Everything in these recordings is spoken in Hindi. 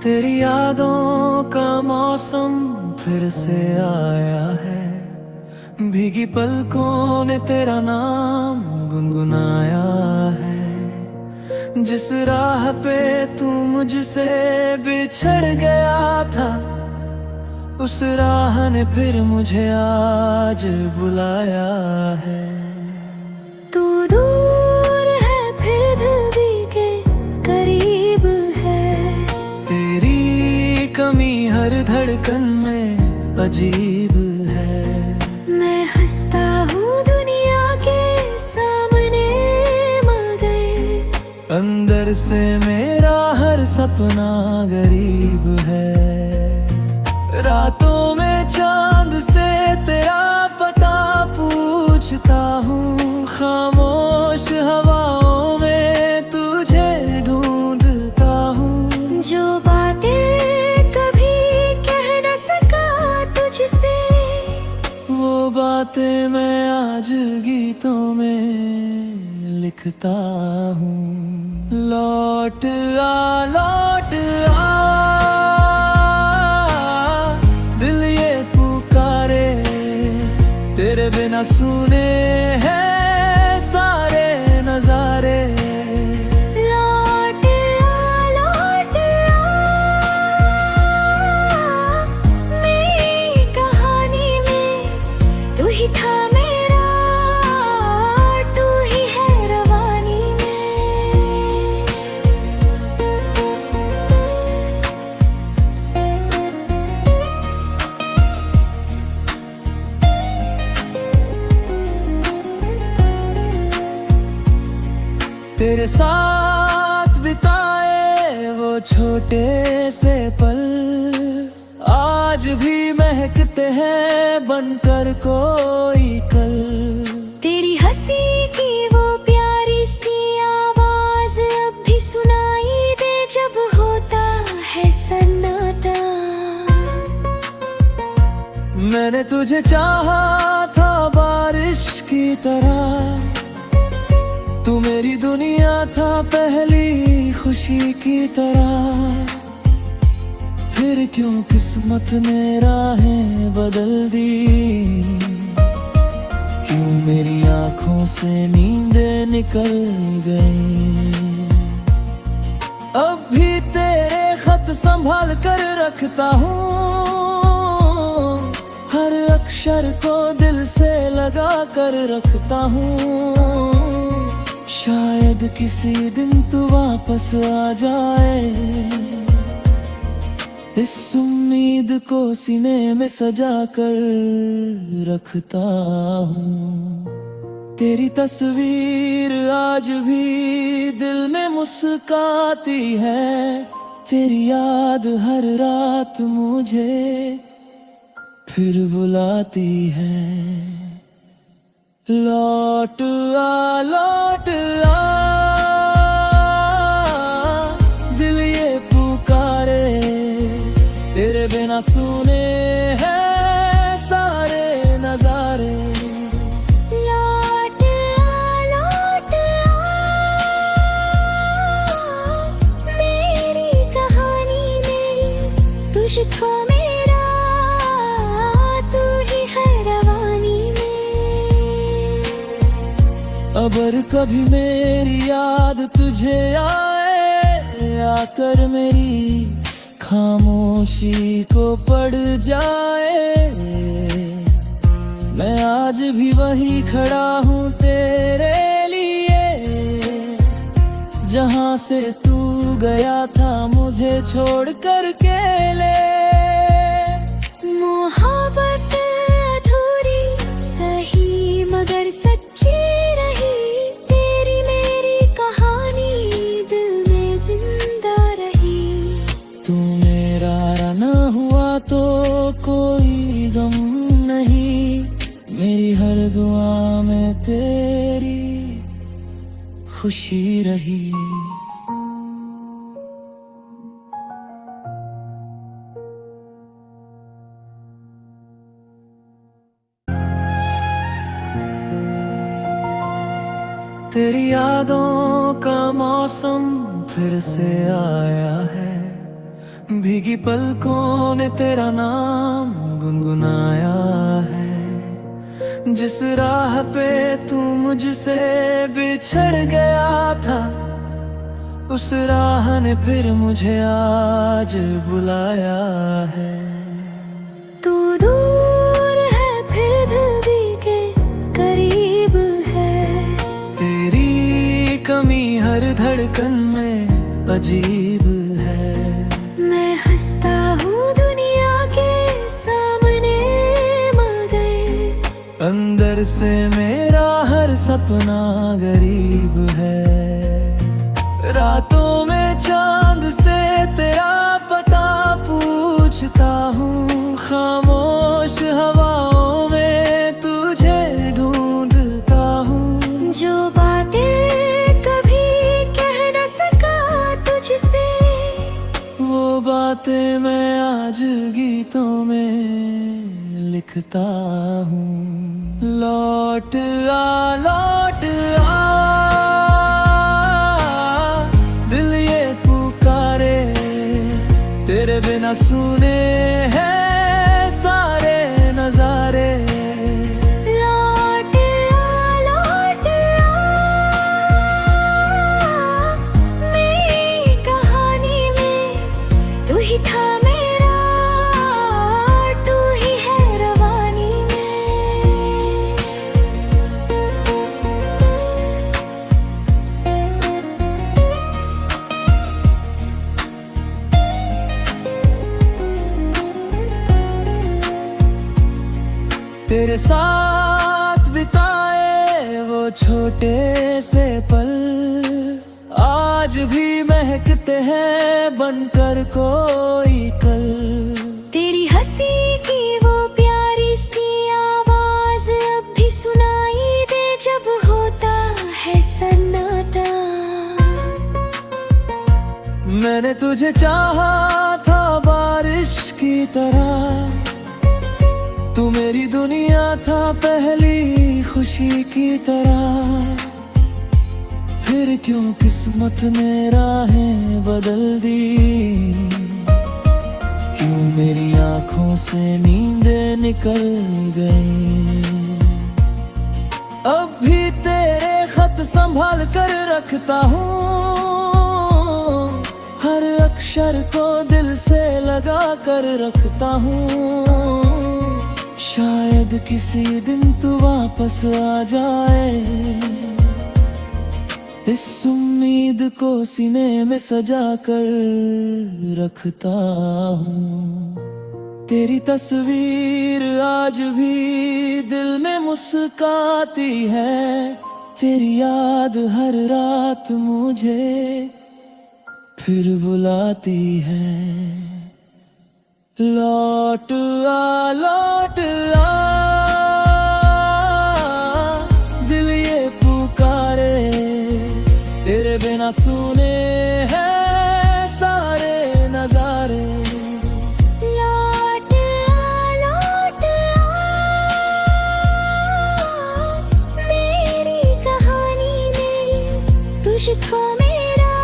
तेरी यादों का मौसम फिर से आया है। भीगी पलकों ने तेरा नाम गुनगुनाया है। जिस राह पे तू मुझसे बिछड़ गया था, उस राह ने फिर मुझे आज बुलाया है। तू दूर है फिर दिल भी के करीब है। तेरी कमी हर धड़कन में अजीब है। मैं हंसता हूँ दुनिया के सामने, मगर अंदर से मेरा हर सपना गरीब है। रातों में चांद से तेरा पता पूछता हूँ, खामोश हवाओं में तुझे ढूंढता हूँ। जो बातें कभी कह न सका तुझसे, वो बातें मैं आज गीतों में लिखता हूँ। लौट आ दिल ये पुकारे, तेरे बिना सुने हैं सारे नजारे। लौट आ मेरी कहानी में तू ही था मेरा, तू ही है रवानी में। तेरे साथ बिताए वो छोटे से पल आज भी महकते हैं बनकर कोई कल। तेरी हंसी की वो प्यारी सी आवाज अब भी सुनाई दे जब होता है सन्नाटा। मैंने तुझे चाहा था बारिश की तरह, तू मेरी दुनिया था पहली खुशी की तरह। फिर क्यों किस्मत ने राहें बदल दी, क्यों मेरी आंखों से नींदें निकल गई। अब भी तेरे खत संभाल कर रखता हूँ, हर अक्षर को दिल से लगा कर रखता हूँ। शायद किसी दिन तू वापस आ जाए, इस उम्मीद को सीने में सजा कर रखता हूँ। तेरी तस्वीर आज भी दिल में मुस्काती है, तेरी याद हर रात मुझे फिर बुलाती है। लौट आ दिल ये पुकारे, तेरे बिना सुने हैं सारे नजारे। लौट आ मेरी कहानी में तुझको मेरा, तू ही है रवानी में। अगर कभी मेरी याद तुझे आए, आकर मेरी खामोशी को पड़ जाए, मैं आज भी वही खड़ा हूँ तेरे लिए, जहाँ से तू गया था मुझे छोड़ कर अकेले। मोहब्बत अधूरी सही मगर सच्ची रही, तेरी मेरी कहानी दिल में जिंदा रही। तू मेरा न हुआ तो कोई गम नहीं, मेरी हर दुआ में तेरी खुशी रही। तेरी यादों का मौसम फिर से आया है। भीगी पलकों ने तेरा नाम गुनगुनाया है। जिस राह पे तू मुझसे बिछड़ गया था, उस राह ने फिर मुझे आज बुलाया है। तू दूर है फिर दिल भी के करीब है। तेरी कमी हर धड़कन में अजीब है। मैं हंसता हूँ दुनिया के सामने, मगर अंदर से मेरा हर सपना गरीब है। रातों में चांद से तेरा पता पूछता हूँ, खामोश हवाओं में तुझे ढूंढता हूँ। जो बातें कभी कह न सका तुझसे, वो बातें मैं आज गीतों में लिखता हूँ। लौट आ दिल ये पुकारे, तेरे बिना सुने हैं सारे नजारे। लौट आ मेरी कहानी में तू ही था मेरा, तू ही है रवानी में। तेरे साथ बिताए वो छोटे से पल आज भी महकते हैं बनकर कोई कल। तेरी हंसी की वो प्यारी सी आवाज अब भी सुनाई दे जब होता है सन्नाटा। मैंने तुझे चाहा था बारिश की तरह, तू मेरी दुनिया था पहली खुशी की तरह। फिर क्यों किस्मत ने राहें बदल दी, क्यों मेरी आंखों से नींदें निकल गई। अब भी तेरे खत संभाल कर रखता हूँ, हर अक्षर को दिल से लगा कर रखता हूँ। शायद किसी दिन तू वापस आ जाए, इस उम्मीद को सीने में सजा कर रखता हूँ। तेरी तस्वीर आज भी दिल में मुस्काती है, तेरी याद हर रात मुझे फिर बुलाती है। लौट आ दिल ये पुकारे, तेरे बिना सुने हैं सारे नजारे। लौट आ मेरी कहानी में तुझको मेरा,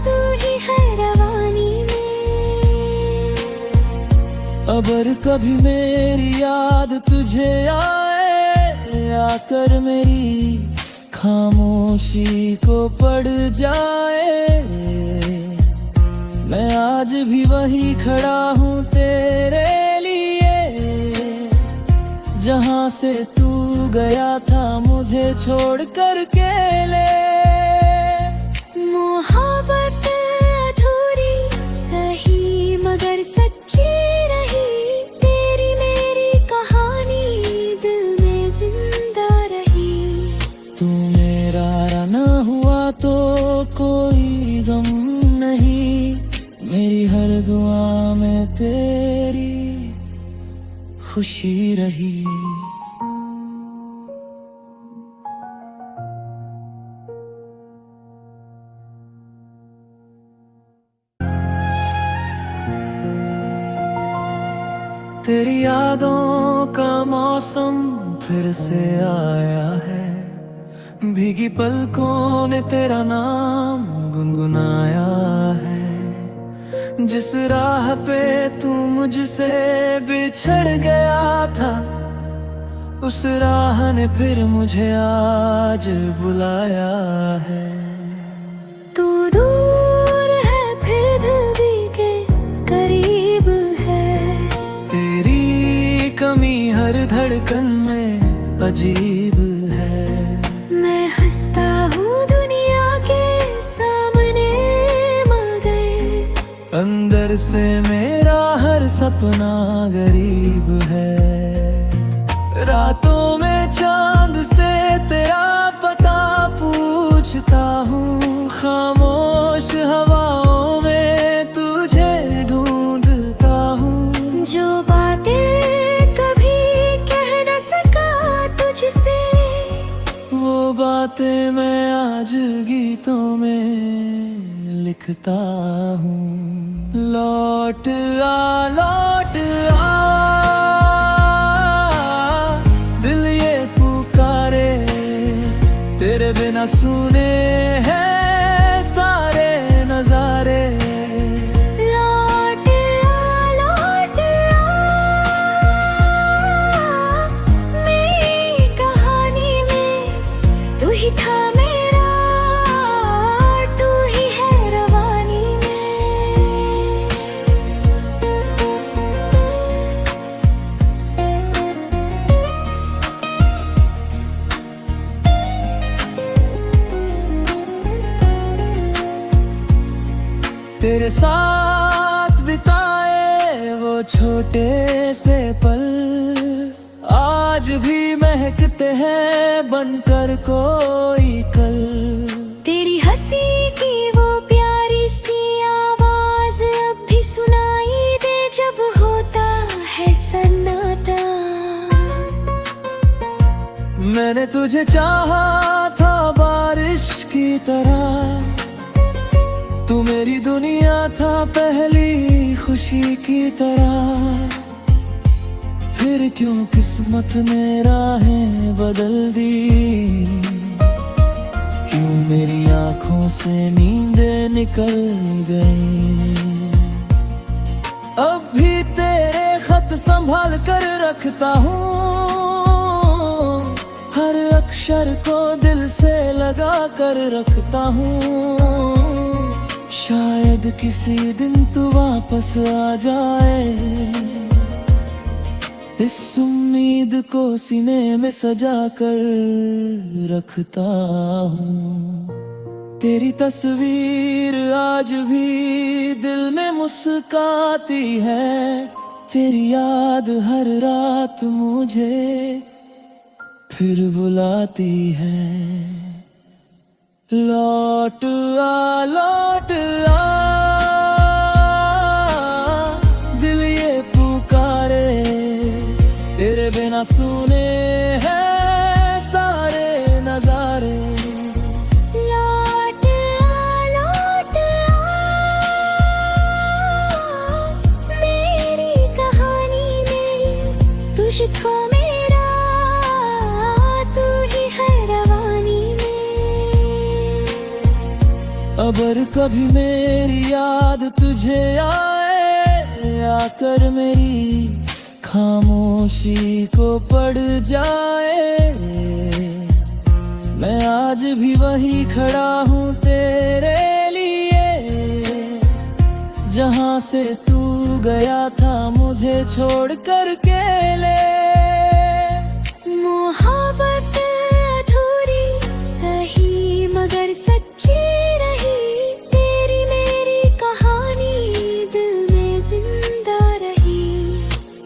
तू ही है रवानी में। अगर कभी मेरी याद तुझे आए, आकर मेरी खामोशी को पड़ जाए, मैं आज भी वही खड़ा हूँ तेरे लिए। जहाँ से तू गया था मुझे छोड़ कर अकेले। मोहब्बत अधूरी सही मगर सच्ची रही, तेरी मेरी कहानी दिल में जिंदा रही। तू मेरा न हुआ तो कोई गम नहीं, मेरी हर दुआ में तेरी खुशी रही। तेरी यादों का मौसम फिर से आया है, भीगी पलकों ने तेरा नाम गुनगुनाया है। जिस राह पे तू मुझसे बिछड़ गया था, उस राह ने फिर मुझे आज बुलाया है। तू दूर है फिर दिल भी के करीब है, तेरी कमी हर धड़कन में अजीब है। मैं हंसता हूँ दुनिया के सामने, मगर अंदर से मेरा हर सपना गरीब है। रातों में चांद से तेरा पता पूछता हूँ, खामोश हवाओं में तुझे ढूंढता हूँ। जो बातें कभी कह न सका तुझसे, वो बातें मैं आज गीतों में लिखता हूँ। लौट आ दिल ये पुकारे, तेरे बिना सुने हैं सारे नजारे। लौट आ मेरी कहानी में तू ही था मेरा, तू ही है रवानी में। तेरे साथ बिताए वो छोटे से पल, आज भी महकते हैं बनकर कोई कल। तेरी हंसी की वो प्यारी सी आवाज अब भी सुनाई दे जब होता है सन्नाटा। मैंने तुझे चाहा था बारिश की तरह, तू मेरी दुनिया था पहली खुशी की तरह। फिर क्यों किस्मत ने राहें बदल दी, क्यों मेरी आंखों से नींदें निकल गई। अब भी तेरे खत संभाल कर रखता हूँ, हर अक्षर को दिल से लगा कर रखता हूँ। शायद किसी दिन तू वापस आ जाए, इस उम्मीद को सीने में सजा कर रखता हूँ। तेरी तस्वीर आज भी दिल में मुस्काती है, तेरी याद हर रात मुझे फिर बुलाती है। लौट आ दिल ये पुकारे, तेरे बिना सुने हैं सारे नजारे। लौट आ मेरी कहानी में तुझको मेरा, तू ही है रवानी में। अगर कभी मेरी याद तुझे आए, आकर मेरी खामोशी को पड़ जाए, मैं आज भी वही खड़ा हूँ तेरे लिए। जहाँ से तू गया था मुझे छोड़ कर के ले। मोहब्बत अधूरी सही मगर सच्ची रही, तेरी मेरी कहानी दिल में जिंदा रही।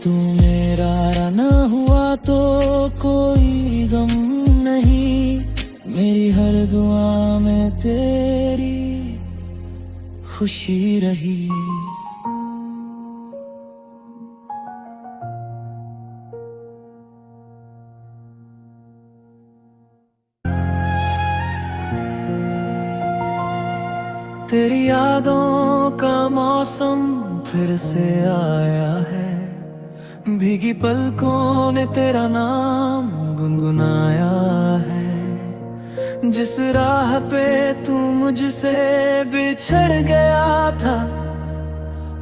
तू मेरा न हुआ तो कोई गम नहीं, मेरी हर दुआ में तेरी खुशी रही। तेरी यादों का मौसम फिर से आया है, भीगी पलकों ने तेरा नाम गुनगुनाया है। जिस राह पे तू मुझसे बिछड़ गया था,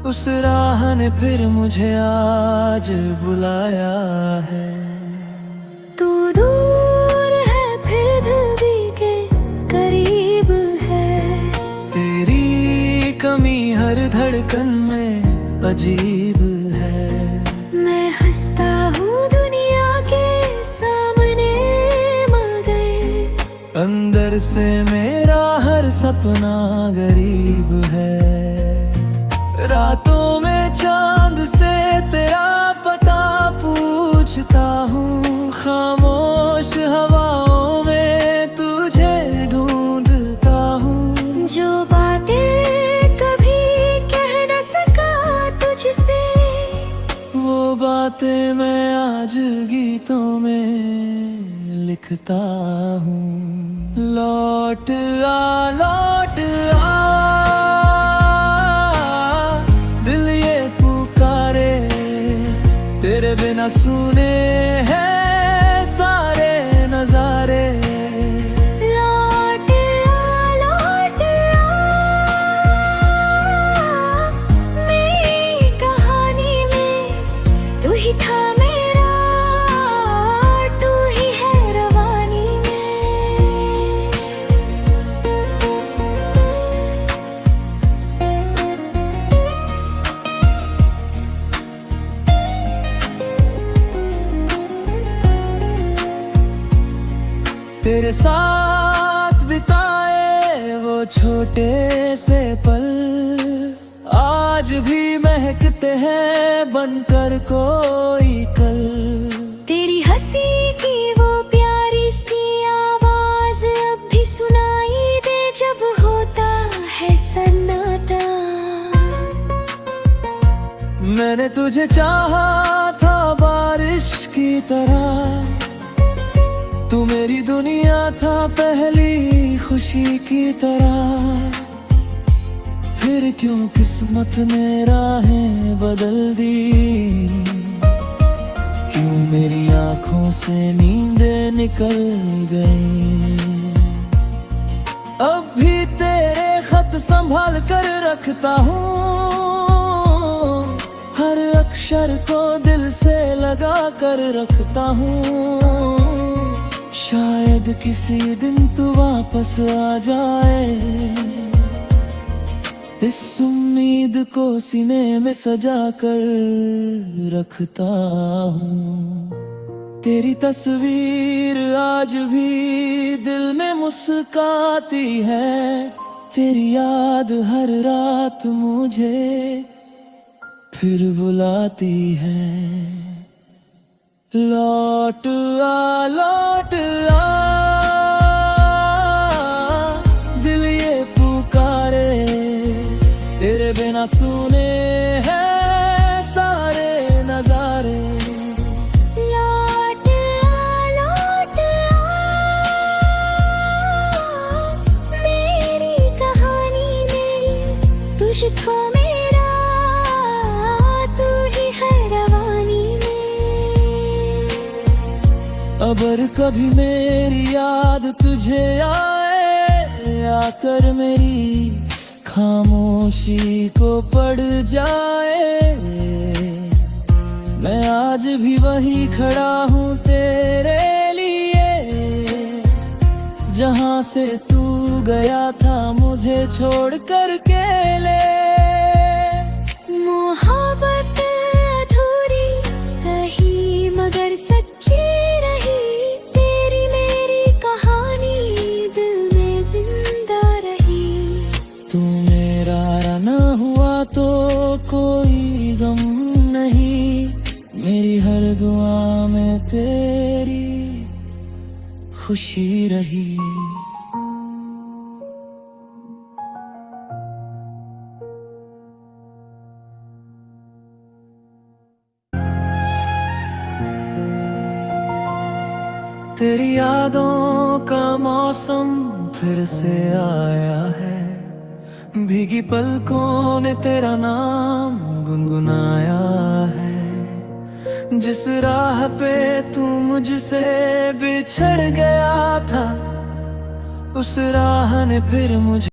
उस राह ने फिर मुझे आज बुलाया है। तू दूर है फिर दिल भी के करीब है। तेरी कमी हर धड़कन में अजीब है। मैं हंसता हूँ दुनिया के सामने मगर अंदर से मेरा हर सपना गरीब है। रातों में चांद से तेरा पता पूछता हूँ, खामोश हवाओं में तुझे ढूंढता हूँ। जो बातें कभी कह न सका तुझसे, वो बातें मैं आज गीतों में लिखता हूँ। लौट आ दिल ये पुकारे, तेरे बिना सुने हैं सारे नजारे। लौट आ मेरी कहानी में तू ही था मेरा, तू ही है रवानी में। तेरे साथ बिताए वो छोटे से पल आज भी महकते हैं बनकर कोई कल। तेरी हंसी की वो प्यारी सी आवाज अब भी सुनाई दे जब होता है सन्नाटा। मैंने तुझे चाहा था बारिश की तरह, तू मेरी दुनिया था पहली खुशी की तरह। फिर क्यों किस्मत ने राहें बदल दी, क्यों मेरी आंखों से नींदें निकल गई। अब भी तेरे खत संभाल कर रखता हूँ, हर अक्षर को दिल से लगा कर रखता हूँ। शायद किसी दिन तू वापस आ जाए, इस उम्मीद को सीने में सजा कर रखता हूँ। तेरी तस्वीर आज भी दिल में मुस्काती है, तेरी याद हर रात मुझे फिर बुलाती है। लौट आ दिल ये पुकारे, तेरे बिना सुने हैं सारे नजारे। लौट आ मेरी कहानी में तुझको मेरा, तू ही है रवानी में। अगर कभी मेरी याद तुझे आए, आकर मेरी खामोशी को पड़ जाए, मैं आज भी वही खड़ा हूँ तेरे लिए। जहाँ से तू गया था मुझे छोड़ कर के ले। मोहब्बत अधूरी सही मगर सच्ची रही, तेरी मेरी कहानी दिल में जिंदा रही। तू मेरा न हुआ तो कोई गम नहीं, मेरी हर दुआ में तेरी खुशी रही। तेरी यादों का मौसम फिर से आया है, भीगी पलकों ने तेरा नाम गुनगुनाया है। जिस राह पे तू मुझसे बिछड़ गया था, उस राह ने फिर मुझे